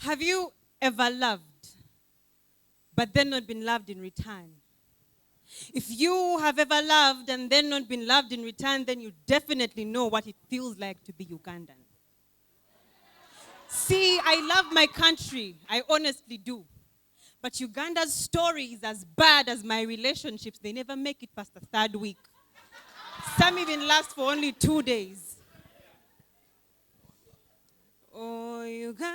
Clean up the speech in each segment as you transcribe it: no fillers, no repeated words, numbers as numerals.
Have you ever loved, but then not been loved in return? If you have ever loved and then not been loved in return, then you definitely know what it feels like to be Ugandan. See, I love my country. I honestly do. But Uganda's story is as bad as my relationships. They never make it past the third week. Some even last for only 2 days. Oh, Uganda,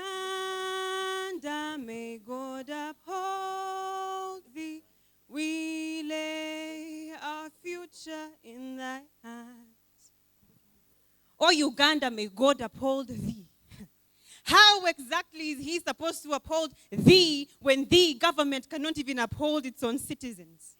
may God uphold thee. We lay our future in thy hands. Oh, Uganda, may God uphold thee. How exactly is he supposed to uphold thee when the government cannot even uphold its own citizens?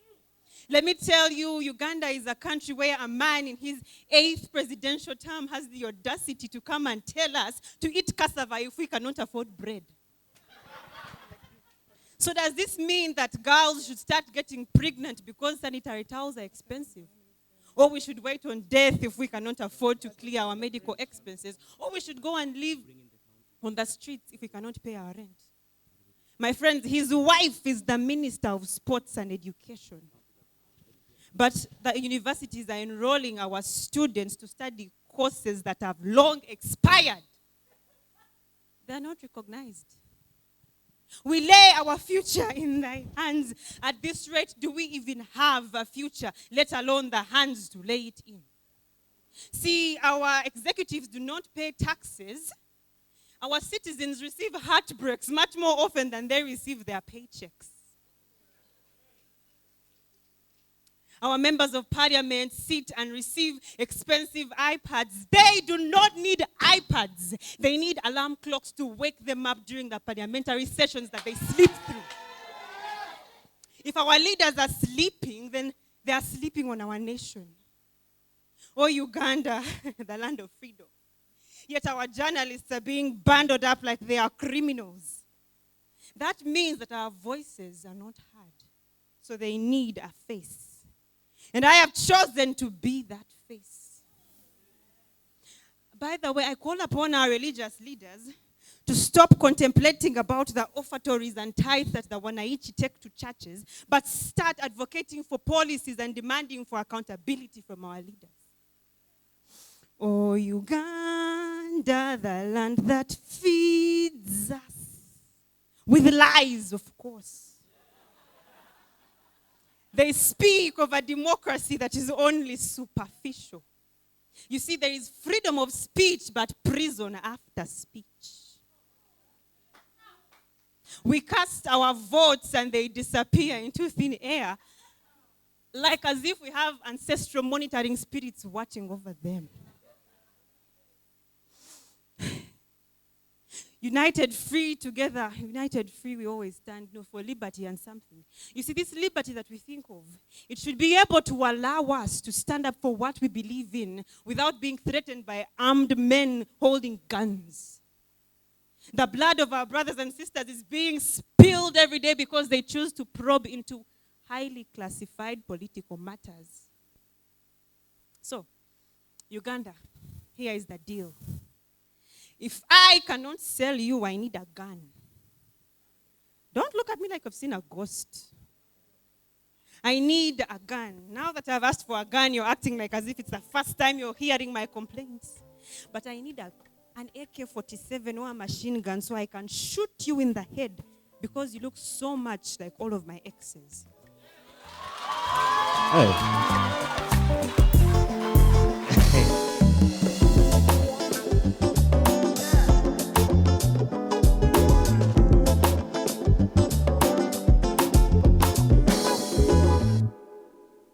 Let me tell you, Uganda is a country where a man in his 8th presidential term has the audacity to come and tell us to eat cassava if we cannot afford bread. So does this mean that girls should start getting pregnant because sanitary towels are expensive? Or we should wait on death if we cannot afford to clear our medical expenses? Or we should go and live on the streets if we cannot pay our rent? My friends, his wife is the Minister of Sports and Education. But the universities are enrolling our students to study courses that have long expired. They are not recognized. We lay our future in thy hands. At this rate, do we even have a future, let alone the hands to lay it in? See, our executives do not pay taxes. Our citizens receive heartbreaks much more often than they receive their paychecks. Our members of parliament sit and receive expensive iPads. They do not need iPads. They need alarm clocks to wake them up during the parliamentary sessions that they sleep through. If our leaders are sleeping, then they are sleeping on our nation. Oh, Uganda, the land of freedom. Yet our journalists are being bundled up like they are criminals. That means that our voices are not heard. So they need a face. And I have chosen to be that face. By the way, I call upon our religious leaders to stop contemplating about the offertories and tithes that the Wanaichi take to churches, but start advocating for policies and demanding for accountability from our leaders. Oh, Uganda, the land that feeds us with lies, of course. They speak of a democracy that is only superficial. You see, there is freedom of speech, but prison after speech. We cast our votes and they disappear into thin air, like as if we have ancestral monitoring spirits watching over them. United free together, united free we always stand, for liberty and something. You see, this liberty that we think of, it should be able to allow us to stand up for what we believe in without being threatened by armed men holding guns. The blood of our brothers and sisters is being spilled every day because they choose to probe into highly classified political matters. So, Uganda, here is the deal. If I cannot sell you, I need a gun. Don't look at me like I've seen a ghost. I need a gun. Now that I've asked for a gun, you're acting like as if it's the first time you're hearing my complaints. But I need an AK-47 or a machine gun so I can shoot you in the head because you look so much like all of my exes. Hey.